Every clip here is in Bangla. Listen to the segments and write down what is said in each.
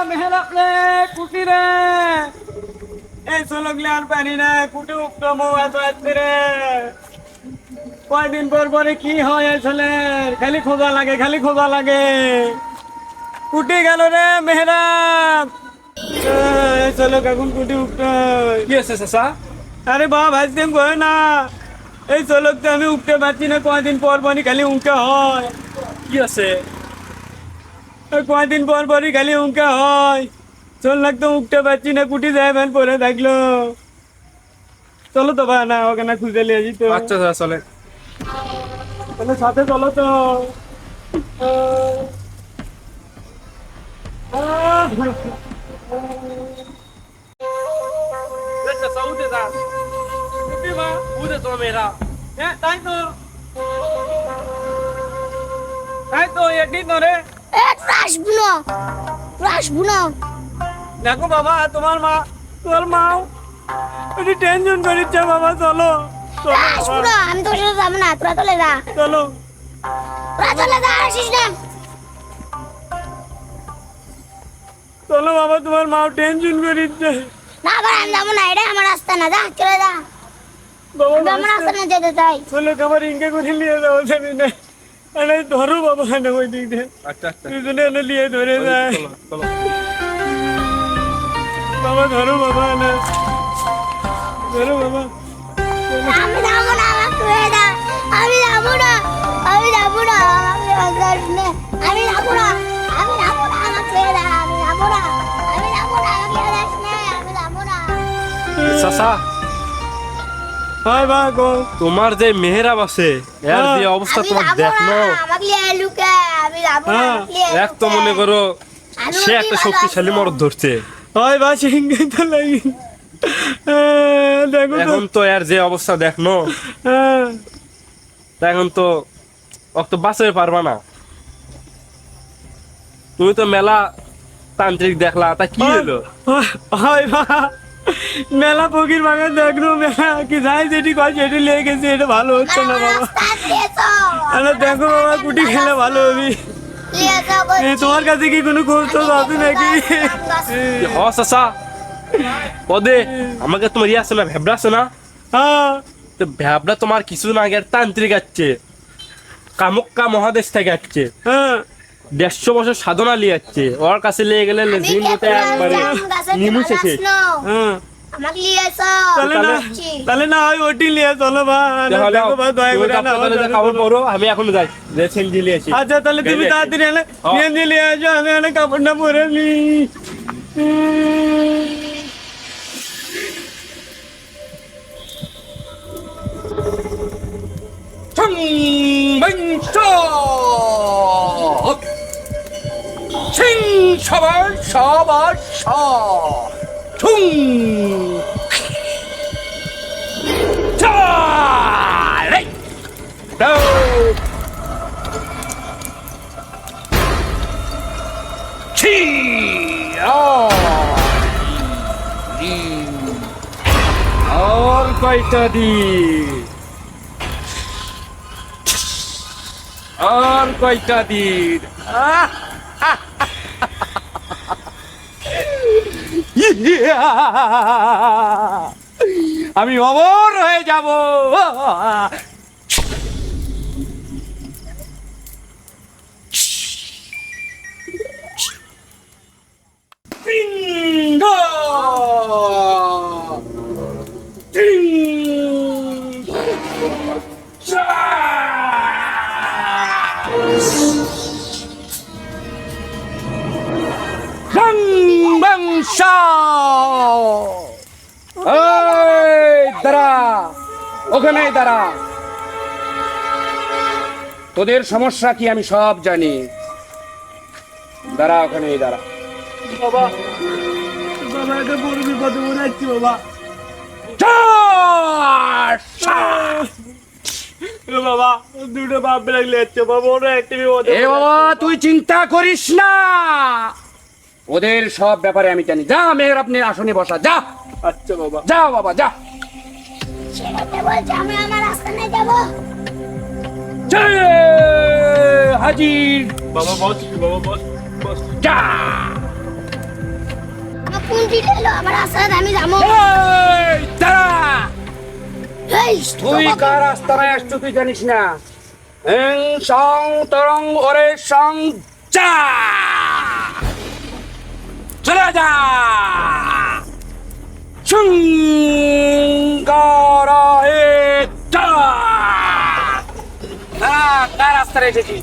মেহনত রে কুটি রে এই চলকলে আর পারি না কুটি উত্তম এত আসছে রে কয়দিন পর পরে কি হয় আসলে খালি খোঁজা লাগে কুটি গেল রে মেহরাব চলো এখন কুটি উঠতে কি আছে চাচা? আরে বাবা ভাজতে কয় না এই চলক তো আমি উঠতে পারছি না কয়দিন পর পরই খালি উঠতে হয় কি আছে? কয়দিন পর পরই খালি উঠতে হয় চল লাগতো উঠতে পারছি না কুটি যায় ভ্যান পরে থাকলো চলো তো ভাই না ওখানে খুঁজে নিয়ে যেত আচ্ছা চাচা চলে। তাহলে সাথে চলো তো চাচা উঠে যা, উঠে তো মেয়েরা। তাই তো একদিন ধরে রাসবুনো দেখো বাবা তোমার মাও টেনশন করিচ্ছে বাবা চলো রাসবুনো আমি তোর সাথে যাবো না, তোরা চলে যা, চলো তোরা চলে যা, আসিস না। চলো বাবা তোমার মাও টেনশন করিচ্ছে না আবার আমি যাবো না, এটা আমার রাস্তা না, যা চলে যা, বাবা আমি আমার রাস্তা না যেতে চাই। চলো আমার ইনকে করে নিয়ে যাবো জানি না আরে ধরো বাবা না ওই দিক দিয়ে আচ্ছা আচ্ছা দুজনে এনে নিয়ে ধরে যায় চলো চলো। বাবা ধরো বাবা না ধরো বাবা আমি যাবো না, আমার তুলে যা, আমি যাবো না, আমি যাবো না, আমি যাবো না, আমি যাবো না, আমার তুলে যা, আমি যাবো না, আমি যাবো না, আমাকে যাস না, আমি যাবো না। চাচা হয় বা গো তোমার যে মেহেরাব আছে এর যে অবস্থা আমি তোমার যাবো দেখ না, না, আমাকে লিয়ে লুকে, আমি যাবো না, আমাকে লিয়ে এক তো লুকে। মনে করো আমি সে ওকে একটা ভালো শক্তিশালী আছি। মরদ ধরছে। হয় বা সিংহে তো লাগি দেখো তো এখন তো এর যে অবস্থা দেখ না, তা এখন তো অত বাঁচাতে পারবা না। তুমি তো মেলা তান্ত্রিক দেখলা, তা কি হলো? হয় বা মেলা ফকির বাগান দেখলো মেলা কি যাই যেটি কয় সেটি লেগে গেছে এটা ভালো হচ্ছে না বাবা রাস্তা দিয়েছো। আরে দেখো বাবা কুটি খেলে ভালো হবি দিয়েছো বলছি। তোমার কাছে কি কোনো খরচ আছে নাকি হ চাচা পদে আমাকে তোমার ইয়ে আছে না, ভেবরা আছে না, হ্যাঁ তো ভেবরা তোমার কিছু না আগে তান্ত্রিক আসছে, কামক্কা মহাদেশ থেকে আসছে, হ্যাঁ 150 বছর সাধনা লিয়ে যাচ্ছে, ওর কাছে লিয়ে গেলে আমি জিনতে দেখলাম একবারে জাম গাছে নিমু শেষে। বাগাসনো। হ্যাঁ আমাকে লিয়েছো। তাহলে না হয় ওটি নিয়ে চলো বা তাহলে দেখো বা দয়া তুমি করে না কাপড় তাহলে কাপড় পরো, আমি এখন যাই যে সেনজি লিয়ে আসি। আচ্ছা তাহলে তুমি বেরিয়ে আসি। তাড়াতাড়ি এনে হ্যাঁ। নিয়ে নিয়ে আসো আমি এনে কাপড়টা পরে নি সবার সবার ছুং और কয়টা দিন, আর কয়টা দিন, আমি অমর হয়ে যাব। দাঁড়া, ওখানে দাঁড়া, তোদের সমস্যা কি আমি সব জানি, দাঁড়া ওখানে দাঁড়া। বাবা বাবা এটা বড় বিপদে পড়ে যাচ্ছি বাবা বাবা দুটো বাপ লাগলে যাচ্ছে বাবা ওরা একটা বিপদে এ বাবা তুই চিন্তা করিস না, ওদের সব ব্যাপারে আমি জানি। যা মেয়ের আপনি আসনে বসা, যা আচ্ছা বাবা যা বাবা যা। ছেলেকে বলছে আমি আমার রাস্তা নিয়ে যাবো। জয় হাজির বাবা বস বাবা বস বস যা। কোনটি এলো আমার আসাদ আমি যাবো এই, দাঁড়া! এই তুই কার রাস্তায় আসছো তুই জানিস না? এং সং তরং ওরে সং চা! চলে যা! চুঙ্গারা হে চা! কার রাস্তায় এসেছিস?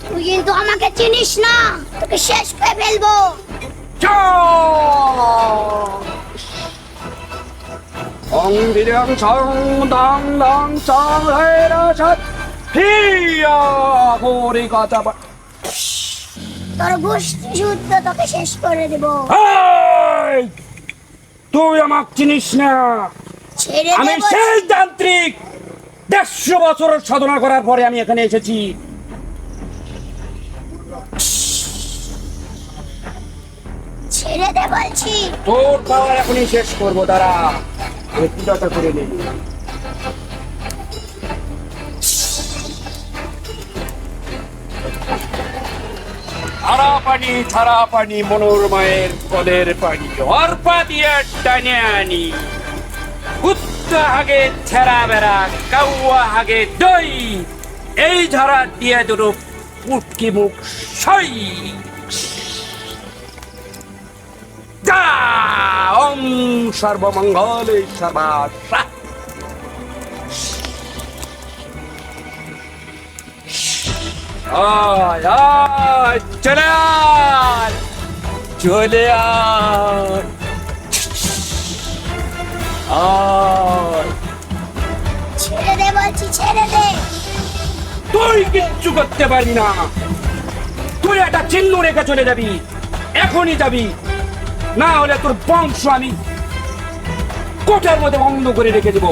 তুই কিন্তু আমাকে চিনিস না তোকে শেষ করে ফেলবো অং বিরং সং দং দং সং হে রা সৎ হিয়া হরি কথা তোর গোষ্ঠী শুদ্ধ তোকে শেষ করে দেবো এই! তুই আমাকে চিনিস না ছেড়ে আমি দেবো সেই যান্ত্রিক 150 বছরের সাধনা করার পরে আমি এখানে এসেছি ছেড়ে দে বলছি তোর পাওয়ার এখনই শেষ করবো দাঁড়া আমি পূজাটা করে নেই ছাড়া পানি মনোরমায়ের কলের পানি অর্পা দিয়ে টানে আনি কুত্তা হাগে ছেড়া বেড়া কাউয়া হাগে দই এই ঝাড়া দিয়ে দুটো পুটকি মুখ সই যা ওম সর্বমঙ্গলে সর্বাশা আয় আয় চলে আয় চলে আয় আয় ছেড়ে দে বলছি ছেড়ে দে তুই কিচ্ছু করতে পারবি না তুই একটা চিহ্ন রেখে চলে যাবি এখনই যাবি না হলে তোর বংশ আমি কোটার মধ্যে বন্ধ করে রেখে দেবো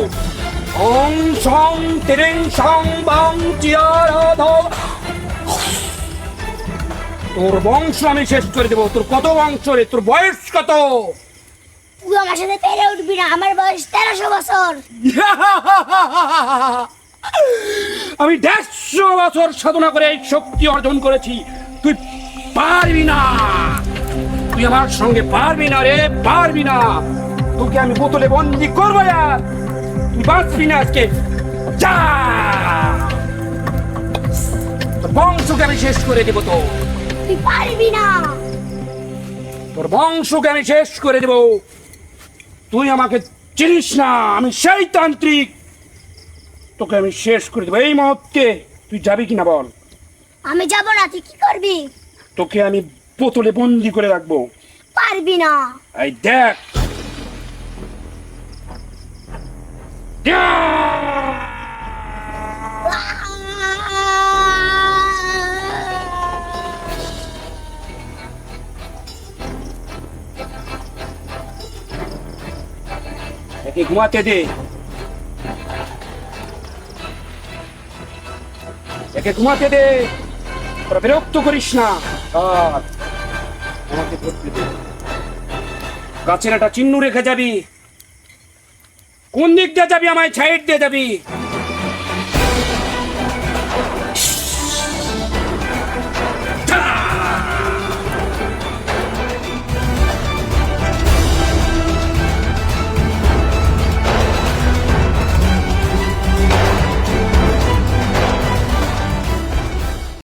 ওং সং তিরিং সং বং চিয়ারাধ তোর বংশ আমি শেষ করে দেবো তোর কত বংশ রে তোর বয়স কত তুই আমার সাথে পেরে উঠবি না আমার বয়স 1300 বছর আমি 150 বছর সাধনা করে এই শক্তি অর্জন করেছি তুই পারবি না তুই আমার সঙ্গে পারবি না রে পারবি না তোকে আমি বোতলে বন্দি করবো আর তুই বাঁচবি না আজকে যা তোর বংশকে আমি শেষ করে দেবো তো তুই পারবি না তোর বংশকে আমি শেষ করে দেবো তুই আমাকে চিনিস না আমি সেই তান্ত্রিক তোকে আমি শেষ করে দেবো এই মুহূর্তে তুই যাবি কিনা বল আমি যাব না তুই কি করবি তোকে আমি বোতলে বন্দি করে রাখবো পারবি না এই দেখ একে ঘুমাতে দে একে ঘুমাতে দে তোরা বিরক্ত করিস না আর আমাকে ধরতে দে গাছের একটা চিহ্ন রেখে যাবি কোন দিক দিয়ে যাবি আমায় সাইড দিয়ে যাবি